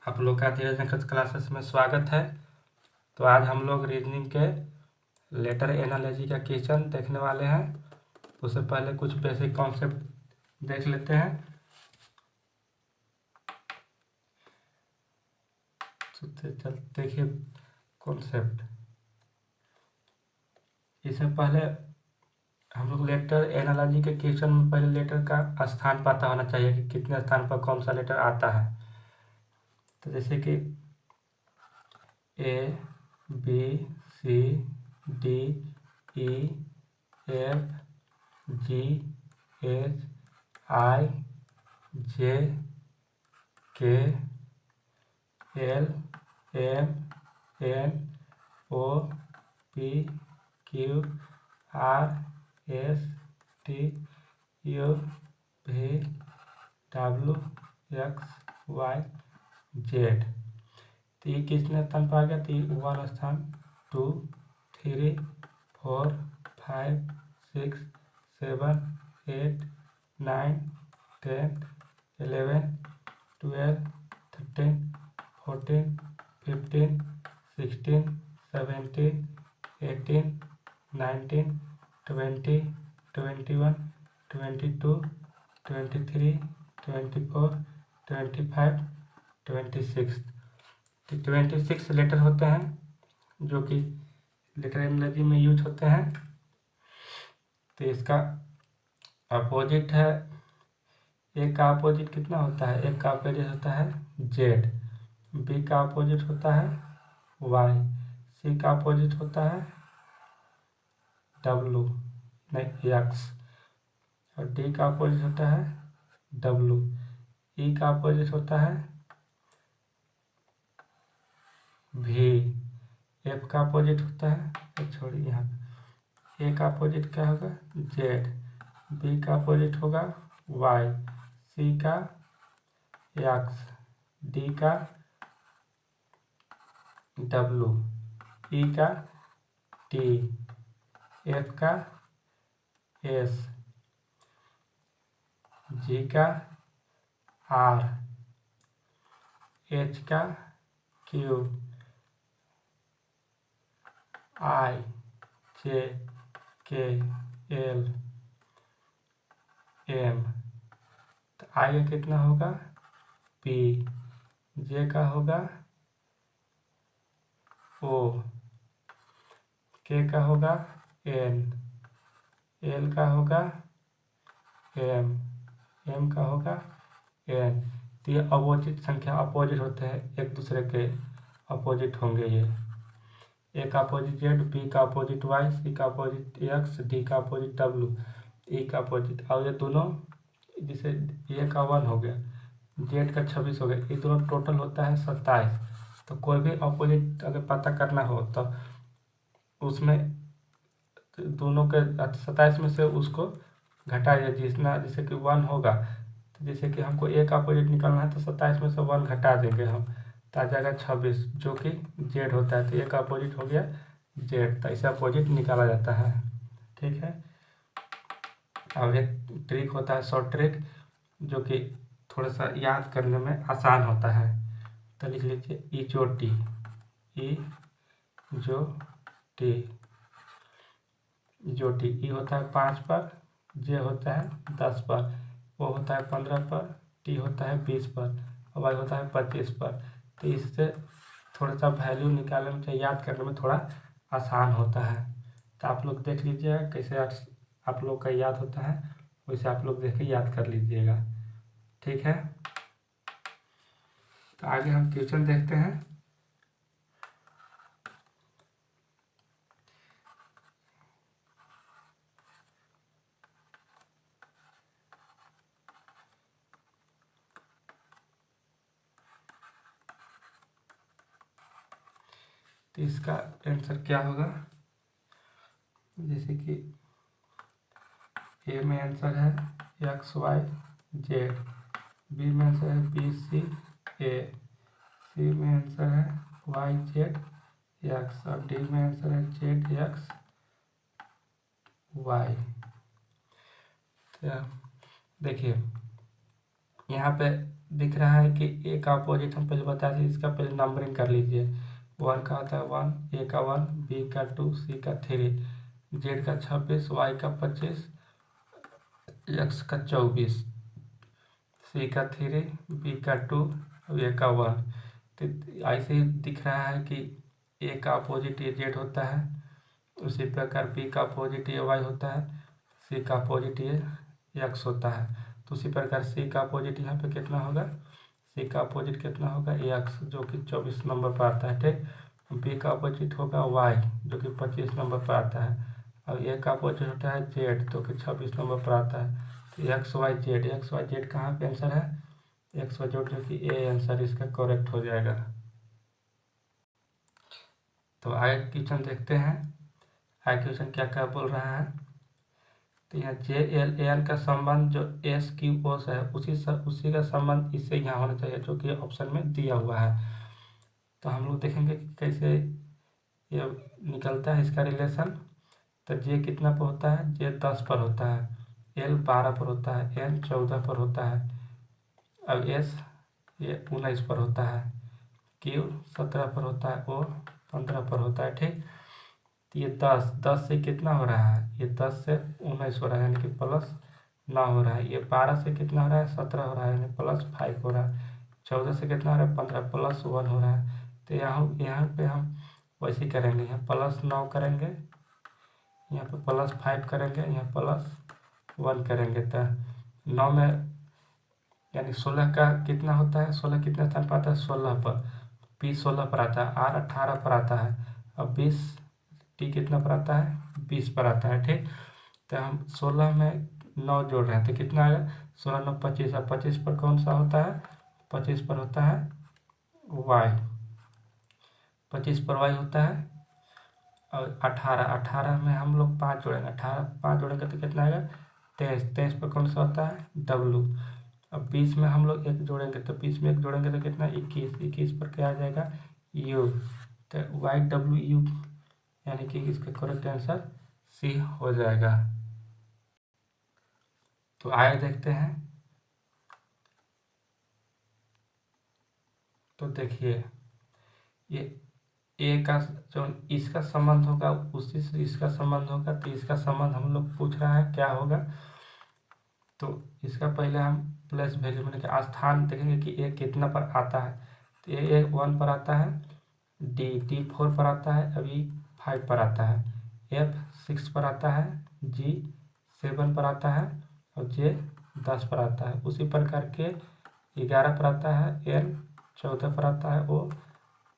आप लोग का धीरज अंकज क्लासेस में स्वागत है। तो आज हम लोग रीजनिंग के लेटर एनालॉजी का क्वेश्चन देखने वाले हैं। उससे पहले कुछ बेसिक कॉन्सेप्ट देख लेते हैं। देखिए कॉन्सेप्ट, इससे पहले हम लोग लेटर एनालॉजी के क्वेश्चन में पहले लेटर का स्थान पता होना चाहिए कि कितने स्थान पर कौन सा लेटर आता है। तो जैसे कि A B C D E F G H I J K L M N O P Q R S T U V W X Y Z. तो ये किसने स्थान पर आ गया? तो ये 1 स्थान, 2 3 4 5 6 7 8 9 10 11 12 13 14 15 16 17 18 19 20 21 22 23 24 25 26। 26 लेटर होते हैं जो कि लेटर एनालॉजी में यूज होते हैं। तो इसका अपोजिट है, एक का अपोजिट कितना होता है? एक का अपोजिट होता है जेड, बी का अपोजिट होता है वाई, सी का अपोजिट होता है डब्लू नहीं एक्स, और डी का अपोजिट होता है डब्लू, ई का अपोजिट होता है भी, एफ का अपोजिट होता है, छोड़िए यहाँ, ए का अपोजिट क्या होगा? जेड, बी का अपोजिट होगा वाई, सी का एक्स, डी का डब्लू, ई का टी, एफ का एस, जी का आर, एच का क्यू, आई जे के एल एम। तो आई का कितना होगा? पी, जे का होगा ओ, के का होगा एन, एल का होगा एम, एम का होगा एन। तो ये अपोजिट संख्या अपोजिट होते हैं, एक दूसरे के अपोजिट होंगे ये। ए का अपोजिट जेड, बी का अपोजिट वाई, सी का अपोजिट एक्स, डी का अपोजिट डब्लू, ई का अपोजिट, और ये दोनों जिसे ए का 1 हो गया, जेड का 26 हो गया, ये दोनों टोटल होता है 27। तो कोई भी अपोजिट अगर पता करना हो तो उसमें दोनों के 27 में से उसको घटाइए, जितना जैसे कि 1 होगा, तो जैसे कि हमको ए का अपोजिट निकालना है तो 27 में से 1 घटा देंगे हम, तो आ जाएगा 26 जो कि जेड होता है। तो ए का अपोजिट हो गया जेड, तो ऐसे अपोजिट निकाला जाता है। ठीक है। और एक ट्रिक होता है शॉर्ट ट्रिक, जो कि थोड़ा सा याद करने में आसान होता है। तो लिख लीजिए ई जो टी, ई जो टी, जो टी, ई होता है 5 पर, जे होता है 10 पर, ओ होता है 15 पर, टी होता है 20 पर, और वाई होता है 25 पर। तो इससे थोड़ा सा वैल्यू निकालने में, याद करने में थोड़ा आसान होता है। तो आप लोग देख लीजिएगा कैसे आप लोग का याद होता है, वैसे आप लोग देख के याद कर लीजिएगा। ठीक है। तो आगे हम क्वेश्चन देखते हैं। तो इसका आंसर क्या होगा? जैसे कि ए में आंसर है एक्स वाई जेड, बी में आंसर है बी सी ए, सी में आंसर है वाई जेड एक्स, और डी में आंसर है जेड एक्स वाई। तो देखिए यहाँ पे दिख रहा है कि ए का अपोजिट हम पहले बताए थे, इसका पहले नंबरिंग कर लीजिए। 1 का होता है 1, ए का 1, बी का 2, सी का 3, जेड का 26, वाई का 25, एक्स का 24, सी का 3, बी का 2 और ए का 1। तो ऐसे ही दिख रहा है कि ए का अपोजिट ये जेड होता है, उसी प्रकार बी का अपोजिट ये वाई होता है, सी का अपोजिट ये एक्स होता है। तो उसी प्रकार सी का अपोजिट यहाँ पे कितना होगा, सी का अपोजिट कितना होगा एक्स, जो कि 24 नंबर पर आता है। ठीक, बी का अपोजिट होगा वाई, जो कि 25 नंबर पर आता है, और ए का अपोजिट होता है जेड, जो कि 26 नंबर पर आता है। तो एक्स वाई जेड कहाँ पे आंसर है, एक्स वाई जेड, जो कि ए आंसर इसका करेक्ट हो जाएगा। तो आगे क्वेश्चन देखते हैं, आगे क्वेश्चन क्या क्या बोल रहा है। तो यहाँ जे एल एन का संबंध जो एस क्यू ओ से है, उसी का संबंध इससे यहाँ होना चाहिए, जो कि ऑप्शन में दिया हुआ है। तो हम लोग देखेंगे कि कैसे ये निकलता है इसका रिलेशन। तो जे कितना पर होता है, जे 10 पर होता है, एल 12 पर होता है, एन 14 पर होता है, अब एस ये 19 पर होता है, क्यू 17 पर होता है, ओ 15 पर होता है। ठीक, तो ये 10 से कितना हो रहा है, ये 10 से 19 हो रहा है, यानी कि +9 हो रहा है। ये 12 से कितना हो रहा है, 17 हो रहा है, यानी +5 हो रहा है। 14 से कितना हो रहा है, 15, +1 हो रहा है। तो यहाँ पे हम वैसे करेंगे, यहाँ +9 करेंगे, यहाँ पे +5 करेंगे, यहाँ +1 करेंगे। तो 9 में यानी 16 का कितना होता है, 16 कितने स्थान पर आता है, 16 पर, पी 16 पर आता है, आर 18 पर आता है, अब 20 टी कितना पर आता है, 20 पर आता है। ठीक, तो हम 16 में 9 जोड़ रहे हैं, तो कितना आएगा, 16 9 25, अब 25 पर कौन सा होता है, 25 पर होता है वाई, 25 पर वाई होता है। और 18 में हम लोग 5 जोड़ेंगे, 5 जोड़ेंगे तो कितना आएगा, 23 पर कौन सा होता है, डब्लू। अब 20 में हम लोग 1 जोड़ेंगे, तो 20 में 1 जोड़ेंगे तो कितना, 21 पर क्या आ जाएगा, यू। तो वाई डब्ल्यू यू, यानी कि इसका करेक्ट आंसर सी हो जाएगा। तो आगे देखते हैं। तो देखिए, ये ए का जो इसका संबंध होगा उसी से इसका संबंध होगा, तो इसका संबंध हम लोग पूछ रहा है क्या होगा। तो इसका पहले हम प्लस वैल्यू में स्थान देखेंगे कि ए कितना पर आता है। तो ए 1 पर आता है, डी 4 पर आता है, अभी 5 पर आता है, एफ 6 पर आता है, जी 7 पर आता है, और जे 10 पर आता है। उसी प्रकार के 11 पर आता है, एन 14 पर आता है, ओ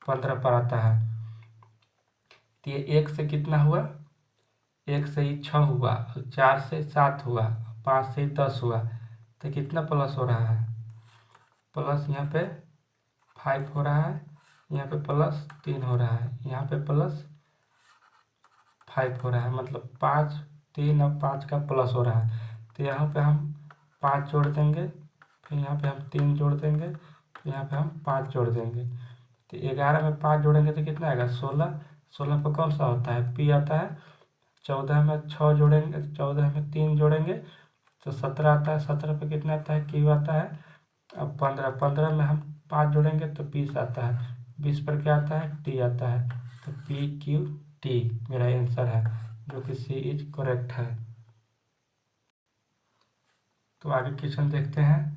15 पर आता है। तो ये 1 से कितना हुआ, 1 से ही 6 हुआ, 4 से 7 हुआ, 5 से 10 हुआ, तो कितना प्लस हो रहा है, प्लस यहाँ पे 5 हो रहा है, यहाँ पे +3 हो रहा है, यहाँ पे +5 हो रहा है, मतलब 5 3 और 5 का प्लस हो रहा है। तो यहाँ पे हम 5 जोड़ देंगे, फिर यहाँ पे हम 3 जोड़ देंगे, फिर यहाँ पे हम 5 जोड़ देंगे। तो 11 में 5 जोड़ेंगे तो कितना आएगा, 16। 16 पर कौन सा होता है, पी आता है। 14 में 6 जोड़ेंगे, 14 में 3 जोड़ेंगे तो 17 आता है। 17 पे कितना आता है, क्यू आता है। अब 15 में हम 5 जोड़ेंगे तो 20 आता है। 20 पर क्या आता है, टी आता है। तो पी क्यू टी मेरा आंसर है, जो कि सी इज करेक्ट है। तो आगे क्वेश्चन देखते हैं।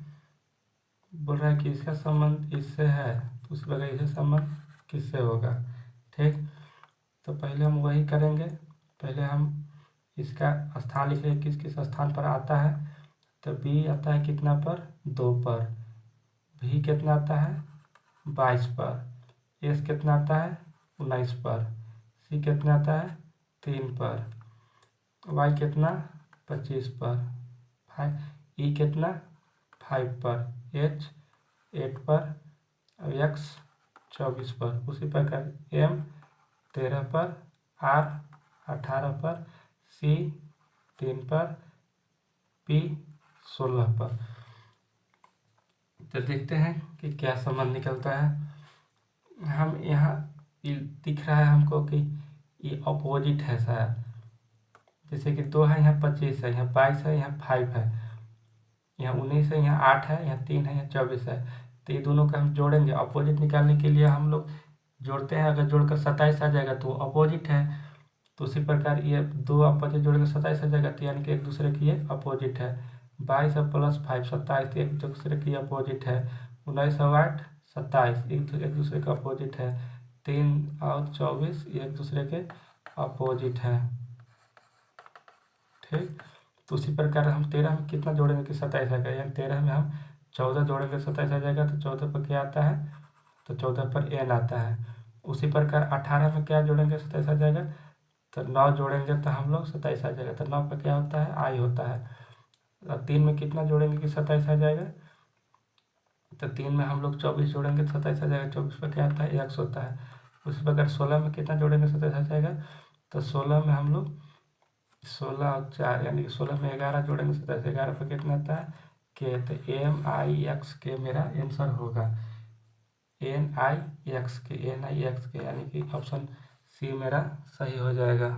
बोल रहा है कि इसका संबंध इससे है, तो उसी प्रकार इसका संबंध किससे होगा। ठीक, तो पहले हम वही करेंगे, पहले हम इसका स्थान लिख लेंगे, किस किस स्थान पर आता है। तो बी आता है कितना पर, 2 पर, भी कितना आता है 22 पर, एस कितना आता है 19 पर, सी कितना आता है 3 पर, वाई कितना 25 पर, 5 ई कितना 5 पर, एच 8 पर, और एक्स 24 पर। उसी प्रकार एम 13 पर, आर 18 पर, सी 3 पर, पी 16 पर। तो देखते हैं कि क्या संबंध निकलता है। हम यहाँ दिख रहा है हमको कि ये अपोजिट है शायद, जैसे कि 2 है, यहाँ 25 है, यहाँ 22 है, यहाँ 5 है, यहाँ 19 है, यहाँ 8 है, यहाँ 3 है, यहाँ 24 है। तो ये दोनों का हम जोड़ेंगे। अपोजिट निकालने के लिए हम लोग जोड़ते हैं, अगर जोड़कर 27 आ जाएगा तो अपोजिट है। तो उसी प्रकार ये दो अपोजिट जोड़कर 27 आ जाएगा, तो यानी कि एक दूसरे की ये अपोजिट है। 22 और +5 27, एक दूसरे की अपोजिट है। 19 और 8 27, एक दूसरे का अपोजिट है। 3 और 24 एक दूसरे के अपोजिट है। ठीक, तो उसी प्रकार हम 13 में कितना जोड़ेंगे कि 27 आ जाएगा, यानी 13 में हम 14 जोड़ेंगे 27 आ जाएगा। तो 14 पर क्या आता है, तो 14 पर n आता है। उसी प्रकार 18 में क्या जोड़ेंगे 27 आ जाएगा, तो 9 जोड़ेंगे तो हम लोग 27 आ जाएगा। तो 9 पर क्या होता है, i होता है। और 3 में कितना जोड़ेंगे कि 27 आ जाएगा, तो 3 में हम लोग 24 जोड़ेंगे तो 27 आ जाएगा। 24 पर क्या आता है, x होता है। उसी प्रकार 16 में कितना जोड़ेंगे 27 आ जाएगा, तो 16 में हम लोग 16 और 4 यानी कि 16 में 11 जोड़ेंगे 27, 11 पर कितना आता है के। तो MIX के मेरा आंसर होगा, NIX के यानी कि ऑप्शन सी मेरा सही हो जाएगा।